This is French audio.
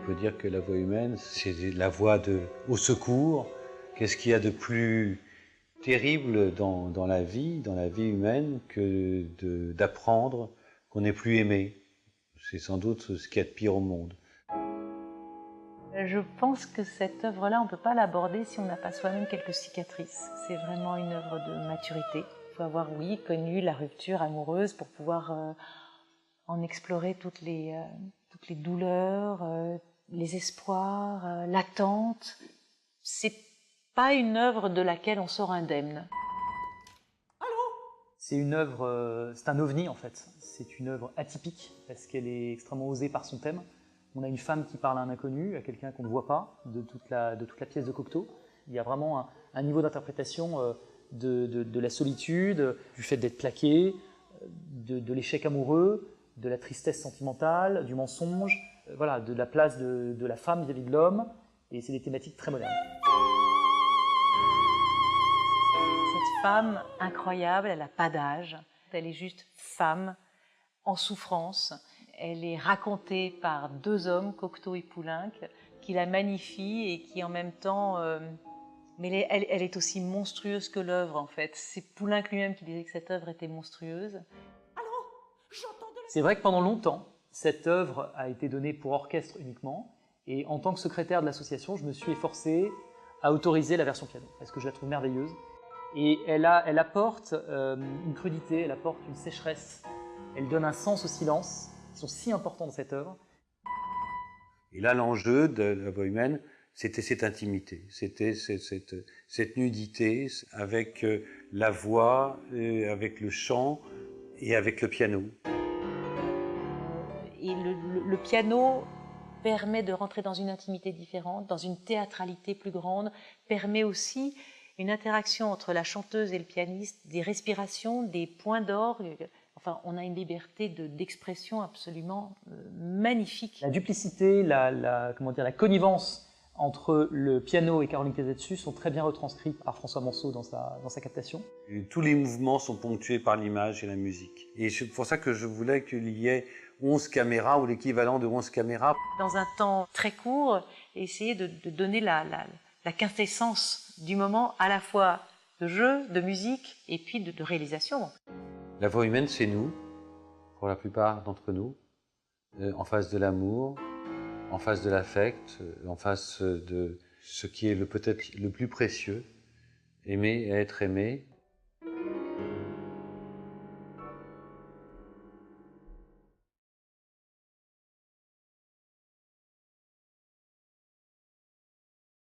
peut dire que la voix humaine, c'est la voix au secours. Qu'est-ce qu'il y a de plus terrible dans la vie humaine, que d'apprendre qu'on n'est plus aimé? C'est sans doute ce qu'il y a de pire au monde. Je pense que cette œuvre-là, on ne peut pas l'aborder si on n'a pas soi-même quelques cicatrices. C'est vraiment une œuvre de maturité. Il faut avoir, oui, connu la rupture amoureuse pour pouvoir en explorer toutes les douleurs, les espoirs, l'attente. C'est pas une œuvre de laquelle on sort indemne. C'est une œuvre, c'est un ovni en fait. C'est une œuvre atypique parce qu'elle est extrêmement osée par son thème. On a une femme qui parle à un inconnu, à quelqu'un qu'on ne voit pas, de toute la pièce de Cocteau. Il y a vraiment un niveau d'interprétation de la solitude, du fait d'être plaqué, de l'échec amoureux, de la tristesse sentimentale, du mensonge, voilà, de la place de la femme vis-à-vis de l'homme. Et c'est des thématiques très modernes. Cette femme incroyable, elle n'a pas d'âge. Elle est juste femme, en souffrance. Elle est racontée par deux hommes, Cocteau et Poulenc, qui la magnifient et qui en même temps... mais elle est aussi monstrueuse que l'œuvre en fait. C'est Poulenc lui-même qui disait que cette œuvre était monstrueuse. C'est vrai que pendant longtemps, cette œuvre a été donnée pour orchestre uniquement. Et en tant que secrétaire de l'association, je me suis efforcé à autoriser la version piano, parce que je la trouve merveilleuse. Et elle apporte une crudité, elle apporte une sécheresse, elle donne un sens au silence, qui sont si importants dans cette œuvre. Et là, l'enjeu de la voix humaine, c'était cette intimité, c'était cette nudité avec la voix, avec le chant et avec le piano. Et le piano permet de rentrer dans une intimité différente, dans une théâtralité plus grande, permet aussi une interaction entre la chanteuse et le pianiste, des respirations, des points d'orgue. Enfin, on a une liberté d'expression absolument magnifique. La duplicité, la connivence entre le piano et Caroline Casadesus sont très bien retranscrits par François Manceau dans sa captation. Et tous les mouvements sont ponctués par l'image et la musique. Et c'est pour ça que je voulais qu'il y ait 11 caméras ou l'équivalent de 11 caméras. Dans un temps très court, essayer de donner la quintessence du moment, à la fois de jeu, de musique et puis de réalisation. La voix humaine, c'est nous, pour la plupart d'entre nous, en face de l'amour, en face de l'affect, en face de ce qui est peut-être le plus précieux, aimer et être aimé.